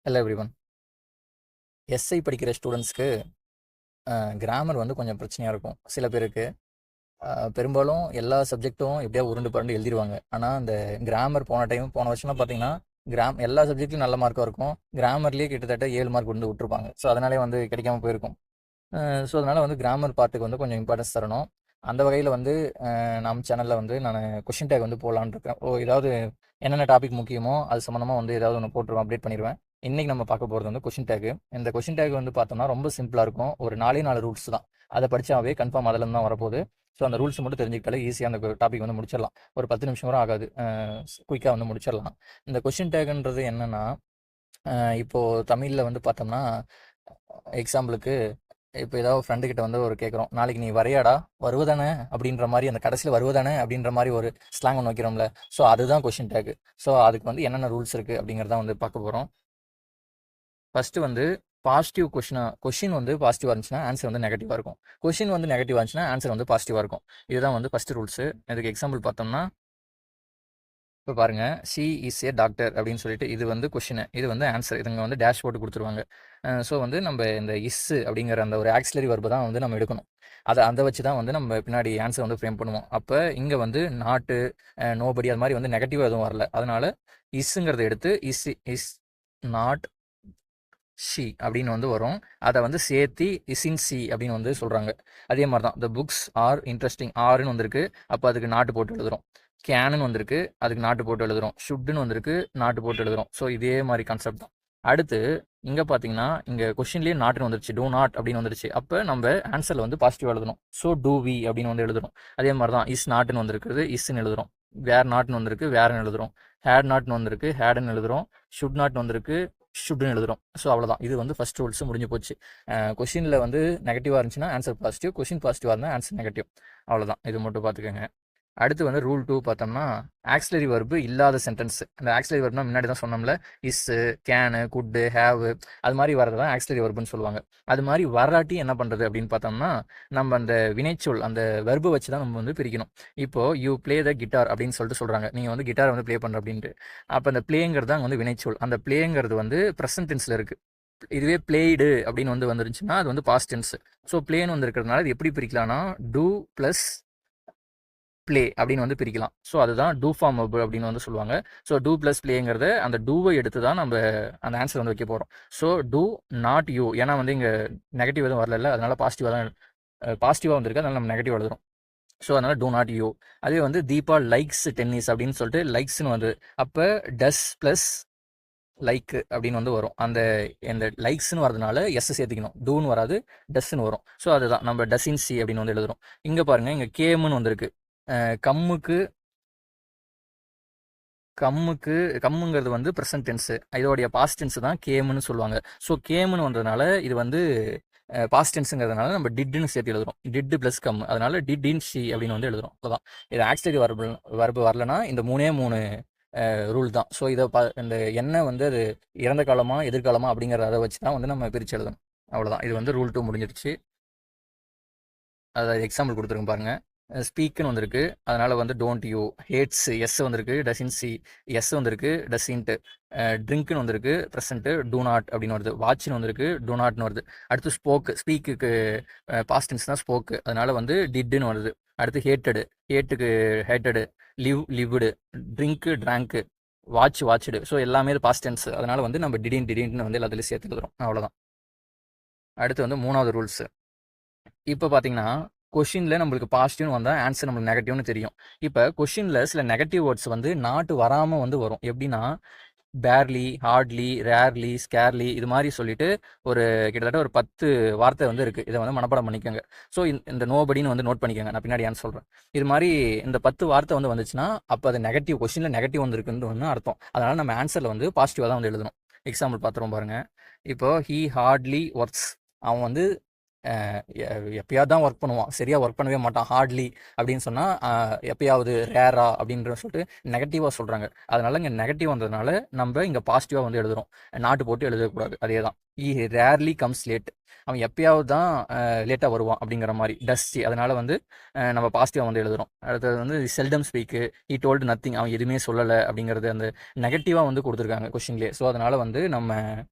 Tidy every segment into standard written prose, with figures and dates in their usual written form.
Hello everyone. SI படிக்கிற ஸ்டூடெண்ட்ஸ்க்கு grammar வந்து கொஞ்சம் பிரச்சனையாக இருக்கும் சில பேருக்கு. பெரும்பாலும் எல்லா சப்ஜெக்ட்டும் எப்படியா உருண்டு பரண்டு எழுதிடுவாங்க. ஆனால் அந்த கிராமர் போன வருஷம்லாம் பார்த்தீங்கன்னா எல்லா சப்ஜெக்ட்லையும் நல்ல மார்க்காக இருக்கும். கிராமர்லேயே கிட்டத்தட்ட 7 மார்க் வந்து விட்டுருப்பாங்க. ஸோ அதனாலே வந்து கிடைக்காம போயிருக்கும். ஸோ அதனால் வந்து கிராமர் பார்ட்டுக்கு வந்து கொஞ்சம் இம்பார்ட்டன்ஸ் தரணும். அந்த வகையில் வந்து நம்ம சேனலில் வந்து நான் கொஷின் டேக் வந்து போடலான்னு இருக்கேன். ஏதாவது என்னென்ன டாபிக் முக்கியமோ அது சம்மந்தமாக வந்து ஏதாவது ஒன்று போட்டுருவேன், அப்டேட் பண்ணிடுவேன். இன்றைக்கி நம்ம பார்க்க போகிறது வந்து கொஷின் டேக். இந்த கொஷின் டேக் வந்து பார்த்தோம்னா ரொம்ப சிம்பிளாக இருக்கும். ஒரு 4 ரூல்ஸ் தான். அதை படித்தாவே கன்ஃபார்ம் அதில் தான் வரப்போகுது. ஸோ அந்த ரூல்ஸ் மட்டும் தெரிஞ்சுக்கிட்டாலே ஈஸியாக அந்த டாபிக் வந்து முடிச்சிடலாம். ஒரு 10 நிமிஷம் கூட ஆகாது. குயிக்காக வந்து முடிச்சிடலாம். இந்த கொஷின் டேக்ன்றது என்னென்னா, இப்போது தமிழில் வந்து பார்த்தோம்னா எக்ஸாம்பிளுக்கு இப்போ ஏதாவது ஃப்ரெண்டு கிட்ட வந்து ஒரு கேட்குறோம், நாளைக்கு நீ வரையாடா வருவதானே அப்படின்ற மாதிரி, அந்த கடைசியில் வருவதானே அப்படின்ற மாதிரி ஒரு ஸ்லாங் ஒன்று வைக்கிறோம்ல. ஸோ அதுதான் கொஷின் டேக். ஸோ அதுக்கு வந்து என்னென்ன ரூல்ஸ் இருக்குது அப்படிங்கிறத வந்து பார்க்க போகிறோம். ஃபஸ்ட்டு வந்து பாசிட்டிவ் கொஷின் வந்து பாசிட்டிவாக இருந்துச்சுன்னா ஆன்சர் வந்து நெகட்டிவாக இருக்கும். கொஷின் வந்து நெகட்டிவாக இருந்துச்சுன்னா ஆன்சர் வந்து பாசிட்டிவாக இருக்கும். இதுதான் வந்து ஃபஸ்ட்டு ரூல்ஸு. இதுக்கு எக்ஸாம்பிள் பார்த்தோம்னா, இப்போ பாருங்கள், சி இஸ் ஏ டாக்டர் அப்படின்னு சொல்லிட்டு இது வந்து கொஷின், இது வந்து ஆன்சர். இதுங்க வந்து டேஷ் போட்டு கொடுத்துருவாங்க. ஸோ வந்து நம்ம இந்த இஸ்ஸு அப்படிங்கிற அந்த ஒரு ஆக்சிலரி வர்பு தான் வந்து நம்ம எடுக்கணும். அதை வச்சு தான் வந்து நம்ம பின்னாடி ஆன்சர் வந்து ஃப்ரேம் பண்ணுவோம். அப்போ இங்கே வந்து நாட்டு, நோபடி அது மாதிரி வந்து நெகட்டிவாக எதுவும் வரல. அதனால இஸ்ஸுங்கிறத எடுத்து இஸ் நாட் ஷி அப்படின்னு வந்து வரும். அதை வந்து சேர்த்தி இன் சி அப்படின்னு வந்து சொல்கிறாங்க. அதே மாதிரி தான் த புக்ஸ் ஆர் இன்ட்ரெஸ்டிங், ஆர்னு வந்திருக்கு, அப்போ அதுக்கு நாட்டு போட்டு எழுதுகிறோம். கேனுன்னு வந்திருக்கு, அதுக்கு நாட்டு போட்டு எழுதுகிறோம். ஷுட்டுன்னு வந்திருக்கு, நாட்டு போட்டு எழுதுகிறோம். ஸோ இதே மாதிரி கான்செப்ட் தான். அடுத்து இங்கே பார்த்தீங்கன்னா, இங்கே கொஷின்லேயே நாட்டுன்னு வந்துருச்சு, டூ நாட் அப்படின்னு வந்துருச்சு. அப்போ நம்ம ஆன்சரில் வந்து பாசிட்டிவ் எழுதணும். ஸோ டூ வி அப்படின்னு வந்து எழுதுகிறோம். அதே மாதிரி தான் இஸ் நாட்டுன்னு வந்திருக்குது, இஸ்ன்னு எழுதுகிறோம். வேர் நாட்னு வந்திருக்கு, வேர்னு எழுதுகிறோம். ஹேட் நாட்னு வந்திருக்கு, ஹேடுன்னு எழுதுகிறோம். ஷுட் நாட் வந்திருக்கு, ஷுட்னு எழுதுகிறோம். ஸோ அவ்வளோதான். இது வந்து ஃபஸ்ட் ரூல்ஸ் முடிஞ்சு போச்சு. கொஷினில் வந்து நெகட்டிவாக இருந்துச்சுன்னா ஆன்சர் பாசிட்டிவ், கொஷின் பாசிட்டிவாக இருந்தால் ஆன்சர் நெகட்டிவ். அவ்வளோதான். இது மட்டும் பார்த்துக்கோங்க. அடுத்து வந்து ரூல் 2 பார்த்தோம்னா, ஆக்சிலரி வர்பு இல்லாத சென்டென்ஸ். அந்த ஆக்சிலரி வர்ப்னா முன்னாடி தான் சொன்னோம்ல, இஸ்ஸு, கேனு, குட்டு, ஹேவு, அது மாதிரி வரது தான் ஆக்சிலரி வர்புன்னு சொல்லுவாங்க. அது மாதிரி வராட்டி என்ன பண்ணுறது அப்படின்னு பார்த்தோம்னா, நம்ம அந்த வினைச்சொல் அந்த வெர்பு வச்சு தான் நம்ம வந்து பிரிக்கணும். இப்போது யூ ப்ளே த கிட்டார் அப்படின்னு சொல்லிட்டு சொல்கிறாங்க, நீங்கள் வந்து கிட்டார் வந்து ப்ளே பண்ணுற அப்படின்ட்டு. அப்போ அந்த ப்ளேங்கிறது தான் வந்து வினைச்சொல். அந்த ப்ளேங்கிறது வந்து ப்ரெசன்ட் டென்ஸில் இருக்குது. இதுவே பிளேடு அப்படின்னு வந்து வந்துருந்துச்சுன்னா அது வந்து பாஸ்ட் டென்ஸ். ஸோ பிளேன்னு வந்து இருக்கிறதுனால இது எப்படி பிரிக்கலாம்னா, டூ ப்ளஸ் ப்ளே அப்படின்னு வந்து பிரிக்கலாம். ஸோ அதுதான் டூ ஃபார்ம் வெர்பு அப்படின்னு வந்து சொல்லுவாங்க. ஸோ டூ ப்ளஸ் ப்ளேங்கிறத அந்த டூவை எடுத்து தான் நம்ம அந்த ஆன்சர் வந்து வைக்க போகிறோம். ஸோ டூ நாட் யூ, ஏன்னா வந்து இங்கே நெகட்டிவ் எதுவும் வரல, அதனால பாசிட்டிவாக தான் பாசிட்டிவாக வந்திருக்கு, அதனால நம்ம நெகட்டிவ் எழுதுறோம். ஸோ அதனால் டூ நாட் யூ. அதே வந்து தீபா லைக்ஸ் டென்னிஸ் அப்படின்னு சொல்லிட்டு லைக்ஸ்னு வந்து, அப்போ டஸ் ப்ளஸ் லைக்கு அப்படின்னு வந்து வரும். இந்த லைக்ஸ்னு வரதுனால எஸ் சேர்த்துக்கணும், டூன்னு வராது, டஸ்ன்னு வரும். ஸோ அதுதான் நம்ம டஸ்இன் சி அப்படின்னு வந்து எழுதுறோம். இங்கே பாருங்கள், இங்கே கேமுன்னு வந்திருக்கு. கம்முக்கு கம்முக்கு கம்முங்கிறது வந்து ப்ரெசன்ட் டென்ஸு, இதோடைய பாஸ்ட் டென்ஸு தான் கேமுன்னு சொல்லுவாங்க. ஸோ கேமுன்னு வந்ததுனால இது வந்து பாஸ்ட் டென்ஸுங்கிறதுனால நம்ம டிட்டுன்னு சேர்த்து எழுதுறோம். டிட்டு ப்ளஸ் கம், அதனால டிட் இன் ஷி அப்படின்னு வந்து எழுதுறோம். அவ்வளோதான். இது ஆக்சிலரி வர்பு வரலனா இந்த 3 ரூல் தான். ஸோ இதை இந்த என்ன வந்து அது இறந்த காலமா எதிர்காலமா அப்படிங்கிறத அதை வச்சு தான் வந்து நம்ம பிரித்து எழுதணும். அவ்வளோதான். இது வந்து ரூல் 2 முடிஞ்சிருச்சு. அதாவது எக்ஸாம்பிள் கொடுத்துருங்க பாருங்கள். ஸ்பீக்குன்னு வந்திருக்கு, அதனால் வந்து டோன்ட் யூ. ஹேட்ஸ் எஸ் வந்திருக்கு, டசின் சி, எஸ் வந்திருக்கு, டசின்ட்டு. ட்ரிங்க்னு வந்திருக்கு, ப்ரெசண்ட்டு, டூ நாட் அப்படின்னு வருது. வாட்ச்னு வந்திருக்கு, டூ நாட்னு வருது. அடுத்து ஸ்பீக்குக்கு பாஸ்ட் டென்ஸ் தான் ஸ்போக்கு, அதனால் வந்து டிட்டுன்னு வருது. அடுத்து ஹேட்டுக்கு ஹேட்டடு, லிவ்டு, ட்ரிங்க்கு ட்ராங்க்கு, வாட்ச்டு. ஸோ எல்லாமே பாஸ்ட் டென்ஸ், அதனால் வந்து நம்ம டிடின்னு வந்து எல்லாத்துலேயும் சேர்த்து எழுதுறோம். அவ்வளோதான். அடுத்து வந்து 3வது ரூல்ஸு. இப்போ பார்த்தீங்கன்னா, கொஷினில் நம்மளுக்கு பாசிட்டிவ்னு வந்தால் ஆன்சர் நம்மளுக்கு நெகட்டிவ்னு தெரியும். இப்போ கொஷினில் சில நெகட்டிவ் வேர்ட்ஸ் வந்து நாட்டு வராமல் வந்து வரும். எப்படின்னா, பேர்லி, ஹார்ட்லி, ரேர்லி, ஸ்கேர்லி, இது மாதிரி சொல்லிட்டு கிட்டத்தட்ட ஒரு 10 வார்த்தை வந்து இருக்குது. இதை வந்து மனப்பாடம் பண்ணிக்கோங்க. ஸோ இந்த நோபடின்னு வந்து நோட் பண்ணிக்கோங்க, நான் பின்னாடி ஆன்சர் சொல்கிறேன். இது மாதிரி இந்த 10 வார்த்தை வந்து வந்துச்சுன்னா அப்போ அது நெகட்டிவ், கொஷினில் நெகட்டிவ் வந்துருக்குன்னு ஒன்று அர்த்தம். அதனால் நம்ம ஆன்சரில் வந்து பாசிட்டிவாக தான் வந்து எழுதணும். எக்ஸாம்பிள் பார்த்துருவோம் பாருங்கள். இப்போது ஹீ ஹார்ட்லி ஒர்க்ஸ், அவன் வந்து எப்பயாவது தான் ஒர்க் பண்ணுவான், சரியாக ஒர்க் பண்ணவே மாட்டான், ஹார்ட்லி அப்படின்னு சொன்னால் எப்பயாவது ரேரா அப்படின்ற சொல்லிட்டு நெகட்டிவாக சொல்கிறாங்க. அதனால இங்கே நெகட்டிவ் வந்ததுனால நம்ம இங்கே பாசிட்டிவாக வந்து எழுதுகிறோம், நாட்டு போட்டு எழுதக்கூடாது. அதே தான் ரேர்லி கம்ஸ் லேட், அவன் எப்பயாவது தான் லேட்டாக வருவான் அப்படிங்கிற மாதிரி டஸ்டி. அதனால் வந்து நம்ம பாசிட்டிவாக வந்து எழுதுகிறோம். அடுத்தது வந்து seldom speak, he told nothing, அவன் எதுவுமே சொல்லலை அப்படிங்கிறது அந்த நெகட்டிவாக வந்து கொடுத்துருக்காங்க கொஷின்லேயே. ஸோ அதனால் வந்து நம்ம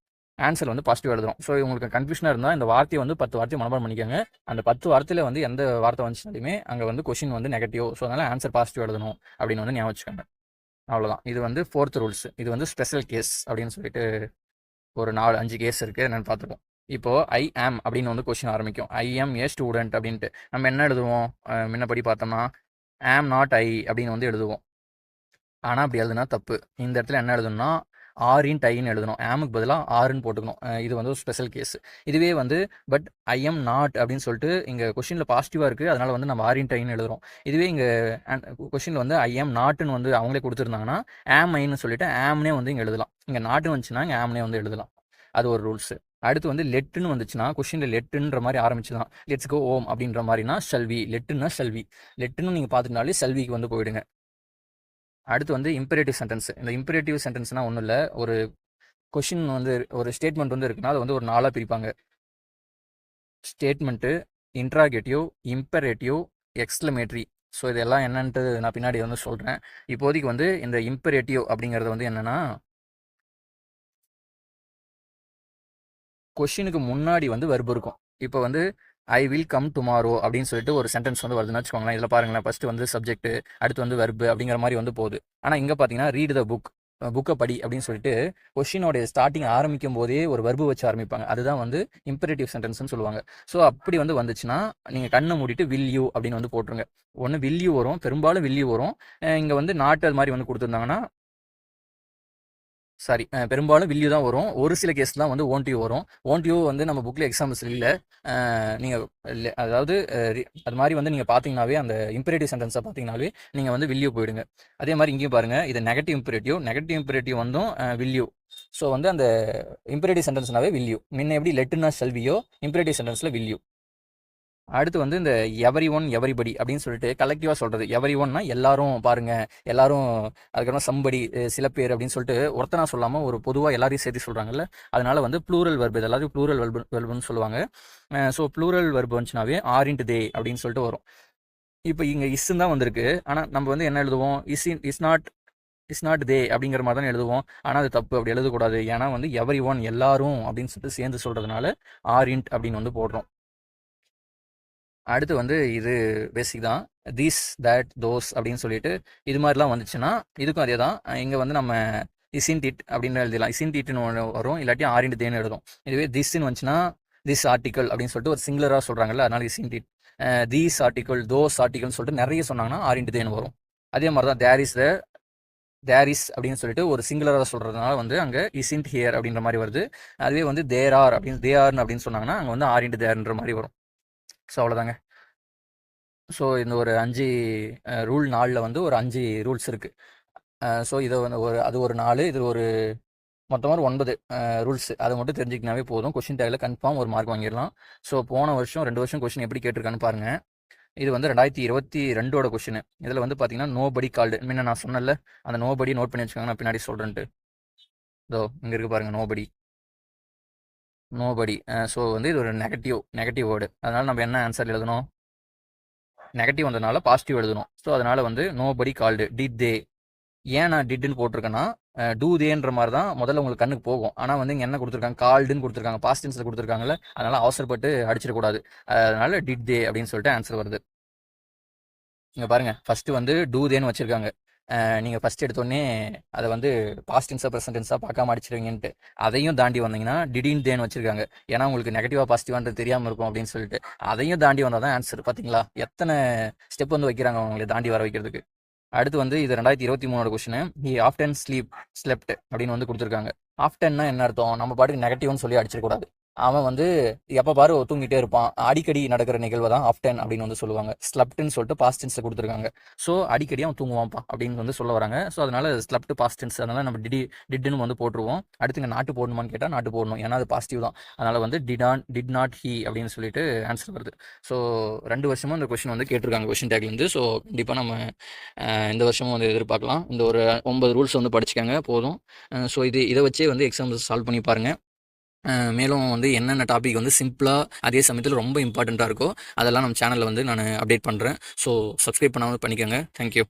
ஆன்சர் வந்து பாசிட்டிவ் எழுதுறோம். ஸோ உங்களுக்கு கன்ஃபியூஷனாக இருந்தால் இந்த வார்த்தையை வந்து 10 வார்த்தையை மனப்பாடம் பண்ணிக்கோங்க. அந்த 10 வார்த்தையில் வந்து எந்த வார்த்தை வந்துச்சுனாலுமே அங்கே வந்து கொஷின் வந்து நெகட்டிவ். ஸோ அதனால் ஆன்சர் பாசிட்டிவ் எழுதணும் அப்படின்னு வந்து ஞாபகம் வச்சுக்கோங்க. அவ்வளோதான். இது வந்து 4th ரூல்ஸ். இது வந்து ஸ்பெஷல் கேஸ் அப்படின்னு சொல்லிட்டு ஒரு 4-5 கேஸ் இருக்குது, என்னென்னு பார்த்துருக்கோம். இப்போது ஐ ஆம் அப்படின்னு வந்து கொஷின் ஆரம்பிக்கும். ஐ ஆம் ஏ ஸ்டூடெண்ட் அப்படின்ட்டு நம்ம என்ன எழுதுவோம், முன்னப்படி பார்த்தோம்னா ஆம் நாட் ஐ அப்படின்னு வந்து எழுதுவோம். ஆனால் அப்படி எழுதுனா தப்பு. இந்த இடத்துல என்ன எழுதணும்னா ஆரின் டைன்னு எழுதணும். ஆமுக்கு பதிலாக ஆறுன்னு போட்டுக்கணும். இது வந்து ஒரு ஸ்பெஷல் கேஸ். இதுவே வந்து பட் ஐ எம் நாட் அப்படின்னு சொல்லிட்டு இங்கே கொஷினில் பாசிட்டிவாக இருக்குது, அதனால் வந்து நம்ம ஆரின் டைன்னு எழுதுறோம். இதுவே இங்கே கொஷினில் வந்து ஐ எம் நாட்டுன்னு வந்து அவங்களே கொடுத்துருந்தாங்கன்னா ஆம் ஐன்னு சொல்லிட்டு ஆம்னே வந்து இங்கே எழுதலாம். இங்கே நாட்டுன்னு வந்துச்சுன்னா இங்கே ஆம்னே வந்து எழுதலாம். அது ஒரு ரூல்ஸு. அடுத்து வந்து லெட்டுன்னு வந்துச்சுன்னா கொஷினில் லெட்டுன்ற மாதிரி ஆரம்பிச்சுதான் லெட்ஸ் கோ ஓம் அப்படின்ற மாதிரினா ஷல்வி, லெட்டுன்னா ஷல்வி. லெட்டுன்னு நீங்கள் பார்த்துட்டாலே ஷல்விக்கு வந்து போயிடுங்க. அடுத்து வந்து இம்பரேட்டிவ் சென்டென்ஸ். இந்த இம்பரேட்டிவ் சென்டென்ஸ்னால் ஒன்றும் இல்லை, ஒரு கொஷின் வந்து ஒரு ஸ்டேட்மெண்ட் வந்து இருக்குன்னா அதை வந்து ஒரு 4ஆக பிரிப்பாங்க. Statement, interrogative, imperative, exclamatory. So இதெல்லாம் என்னன்ட்டு நான் பின்னாடி வந்து சொல்கிறேன். இப்போதைக்கு வந்து இந்த இம்பரேட்டிவ் அப்படிங்கிறது வந்து என்னென்னா கொஷினுக்கு முன்னாடி வந்து வெர்பு இருக்கும். இப்போ வந்து ஐ வில் கம் டுமாரோ அப்படின்னு சொல்லிட்டு ஒரு சென்டென்ஸ் வந்து வருதுன்னு வச்சுக்கோங்களேன். இதில் பாருங்களேன், ஃபஸ்ட்டு வந்து சப்ஜெக்ட், அடுத்து வந்து வெர்பு அப்படிங்கிற மாதிரி வந்து போகுது. ஆனால் இங்கே பார்த்தீங்கன்னா ரீட் த புக், புக்கை படி அப்படின்னு சொல்லிட்டு கொஷினோடைய ஸ்டார்டிங் ஆரம்பிக்கும் போதே ஒரு வெர்பு வச்சு ஆரம்பிப்பாங்க. அதுதான் வந்து இம்பரேட்டிவ் சென்டென்ஸ்னு சொல்லுவாங்க. ஸோ அப்படி வந்து வந்துச்சுன்னா நீங்கள் கண்ணை மூடிட்டு வில் யூ அப்படின்னு வந்து போட்டுருங்க. ஒன்று வில் யூ வரும், பெரும்பாலும் வில் யூ வரும். இங்கே வந்து நாட்டு அது மாதிரி வந்து கொடுத்துருந்தாங்கன்னா சாரி, பெரும்பாலும் வில்யூ தான் வரும். ஒரு சில கேஸ் தான் வந்து ஓன்ட் யூ வரும். ஓன்ட் யூ வந்து நம்ம புக்கில் எக்ஸாம்பிள்ஸ் இல்லை. நீங்கள் அதாவது அது மாதிரி வந்து நீங்கள் பார்த்தீங்கன்னாவே அந்த இம்பரேட்டிவ் சென்டென்ஸை பார்த்தீங்கன்னாவே நீங்கள் வந்து வில்யூ போயிடுங்க. அதே மாதிரி இங்கேயும் பாருங்கள், இது நெகட்டிவ் இம்பரேட்டிவ் வந்தும் வில்யூ. ஸோ வந்து அந்த இம்பரேட்டிவ் சென்டென்ஸ்னாவே வில்யூ. முன்ன எப்படி லெட்டுனா செல்வியோ, இம்பரேட்டிவ் சென்டென்ஸில் வில்யூ. அடுத்து வந்து இந்த எவரி ஒன் எவரிபடி அப்படின்னு சொல்லிட்டு கலெக்டிவாக சொல்கிறது. எவரி ஒன்னா எல்லாரும் பாருங்க, எல்லாரும், அதுக்கப்புறம் சம்படி சில பேர் அப்படின்னு சொல்லிட்டு ஒருத்தனா சொல்லாமல் ஒரு பொதுவாக எல்லாரையும் சேர்த்து சொல்கிறாங்கல்ல, அதனால வந்து ப்ளூரல் வெர்பு, இது எல்லாத்தையும் ப்ளூரல் வெர்புன்னு சொல்லுவாங்க. ஸோ ப்ளூரல் வெர்பு வந்துச்சுனாவே ஆரின்ட் தே அப்படின்னு சொல்லிட்டு வரும். இப்போ இங்கே இஸ்ன்னு தான் வந்திருக்கு, ஆனால் நம்ம வந்து என்ன எழுதுவோம், இஸ் நாட் தே அப்படிங்கிற மாதிரி தான் எழுதுவோம். ஆனால் அது தப்பு, அப்படி எழுதக்கூடாது. ஏன்னா வந்து எவரி ஒன் எல்லாரும் அப்படின்னு சொல்லிட்டு சேர்ந்து சொல்கிறதுனால ஆரின்ட் அப்படின்னு வந்து போடுறோம். அடுத்து வந்து இது பேசிக் தான், தீஸ் தட் தோஸ் அப்படின்னு சொல்லிட்டு இது மாதிரிலாம் வந்துச்சுன்னா இதுக்கும் அதே தான். இங்கே வந்து நம்ம இசின்ட் இட் அப்படின்னு எழுதிடலாம். இசின்ட் இட்னு ஒன்று வரும், இல்லாட்டி ஆரிண்ட் தேன்னு எழுதும். இதுவே திஸ்ன்னு வந்துச்சுன்னா திஸ் ஆர்டிக்கல் அப்படின்னு சொல்லிட்டு ஒரு சிங்குலராக சொல்கிறாங்கல்ல, அதனால isn't it. These article, those ஆர்டிக்கல்னு சொல்லிட்டு நிறைய சொன்னாங்கன்னா ஆரிண்ட் தேன்னு வரும். அதே மாதிரி தான் தேர் இஸ் அப்படின்னு சொல்லிட்டு ஒரு சிங்குலராக சொல்கிறதுனால வந்து அங்கே இசின்ட் ஹியர் அப்படின்ற மாதிரி வருது. அதுவே வந்து தேர் ஆர் அப்படின்னு சொன்னாங்கன்னா அங்கே வந்து ஆரிண்ட் தேர்ன்ற மாதிரி வரும். ஸோ அவ்வளோதாங்க. ஸோ இந்த ஒரு 5 ரூல் 4ல் வந்து ஒரு 5 ரூல்ஸ் இருக்குது. ஸோ இதை வந்து அது ஒரு 4, இது ஒரு மொத்தமாக 9 ரூல்ஸ். அதை மட்டும் தெரிஞ்சுக்கினாவே போதும், கொஷின் டேக்கில் கன்ஃபார்ம் ஒரு மார்க் வாங்கிடலாம். ஸோ போன வருஷம் 2 வருஷம் கொஷின் எப்படி கேட்டிருக்கான்னு பாருங்கள். இது வந்து 2022ஓட கொஷின். இதில் வந்து பார்த்தீங்கன்னா நோபடி கால்டு. முன்ன நான் சொன்னல, அந்த நோபடி நோட் பண்ணி வச்சுக்கோங்க, நான் பின்னாடி சொல்கிறேன்ட்டு. இதோ இங்கே இருக்குது பாருங்கள், நோபடி. ஸோ வந்து இது ஒரு நெகட்டிவ் வேர்டு. அதனால் நம்ம என்ன ஆன்சர் எழுதணும், நெகட்டிவ் வந்ததுனால பாசிட்டிவ் எழுதணும். ஸோ அதனால் வந்து நோபடி கால்டு, டிட் தே. ஏன் நான் டிட்டுன்னு போட்டிருக்கேன்னா டூ தேன்ற மாதிரி தான் முதல்ல உங்களுக்கு கண்ணுக்கு போகும். ஆனால் வந்து இங்கே என்ன கொடுத்துருக்காங்க, கால்டுன்னு கொடுத்துருக்காங்க, பாஸ்ட் டென்ஸில் கொடுத்துருக்காங்கல்ல, அதனால் அவசரப்பட்டு அடிச்சிடக்கூடாது. அதனால டிட் தே அப்படின்னு சொல்லிட்டு ஆன்சர் வருது. இங்கே பாருங்கள், ஃபஸ்ட்டு வந்து டூ தேன்னு வச்சுருக்காங்க. நீங்கள் ஃபஸ்ட் எடுத்தோடனே அதை வந்து பாஸ்ட் டென்ஸாக ப்ரெசன்ட் டென்ஸாக பார்க்காம அடிச்சிருவீங்கன்ட்டு அதையும் தாண்டி வந்தீங்கன்னா டிடின் தேன்னு வச்சுருக்காங்க. ஏன்னா உங்களுக்கு நெகட்டிவாக பாசிட்டிவான்றது தெரியாமல் இருக்கும் அப்படின்னு சொல்லிட்டு அதையும் தாண்டி வந்தால் தான் ஆன்சர். பார்த்தீங்களா எத்தனை ஸ்டெப் வந்து வைக்கிறாங்க அவங்களை தாண்டி வர வைக்கிறதுக்கு. அடுத்து வந்து இது 2023ஓட கொஸ்டின். ஹி ஆஃப்டன் ஸ்லெப்ட் அப்படின்னு வந்து கொடுத்துருக்காங்க. ஆஃப்டன்னா என்ன அர்த்தம், நம்ம பாட்டுக்கு நெகட்டிவ்னு சொல்லி அடிச்சிடக்கூடாது. அவன் வந்து எப்போ பாரு தூங்கிட்டே இருப்பான். அடிக்கடி நடக்கிற நிகழ்வை தான் ஆஃப்டன் அப்படின்னு வந்து சொல்லுவாங்க. ஸ்லப்ட்ன்னு சொல்லிட்டு பாஸ்ட் டென்ஸில் கொடுத்துருக்காங்க. ஸோ அடிக்கடி அவன் தூங்குவான்ப்பா அப்படின்னு வந்து சொல்ல வராங்க. ஸோ அதனால ஸ்லப்ட் பாஸ்ட் டென்ஸ், அதனால நம்ம டிட்னு வந்து போட்டுருவோம். அடுத்து இங்கே நாட்டு போடணுமான்னு கேட்டால் நாட்டு போடணும், ஏன்னா அது பாசிட்டிவ் தான். அதனால் வந்து டிட் நாட் ஹீ அப்படின்னு சொல்லிட்டு ஆன்சர் வருது. ஸோ 2 வருஷமும் இந்த கொஷின் வந்து கேட்டிருக்காங்க கொஷின் டேக்லேருந்து. ஸோ கண்டிப்பாக நம்ம இந்த வருஷமும் வந்து எதிர்பார்க்கலாம். இந்த ஒரு 9 ரூல்ஸ் வந்து படிச்சுக்காங்க போதும். ஸோ இதை வச்சே வந்து எக்ஸாம்ஸ் சால்வ் பண்ணி பாருங்கள். மேலும் வந்து என்னென்ன டாபிக் வந்து சிம்பிளாக அதே சமயத்தில் ரொம்ப இம்பார்ட்டண்ட்டாக இருக்கோ அதெல்லாம் நம்ம சேனலில் வந்து நான் அப்டேட் பண்ணுறேன். ஸோ சப்ஸ்கிரைப் பண்ணாமல் பண்ணிக்கோங்க. தேங்க்யூ.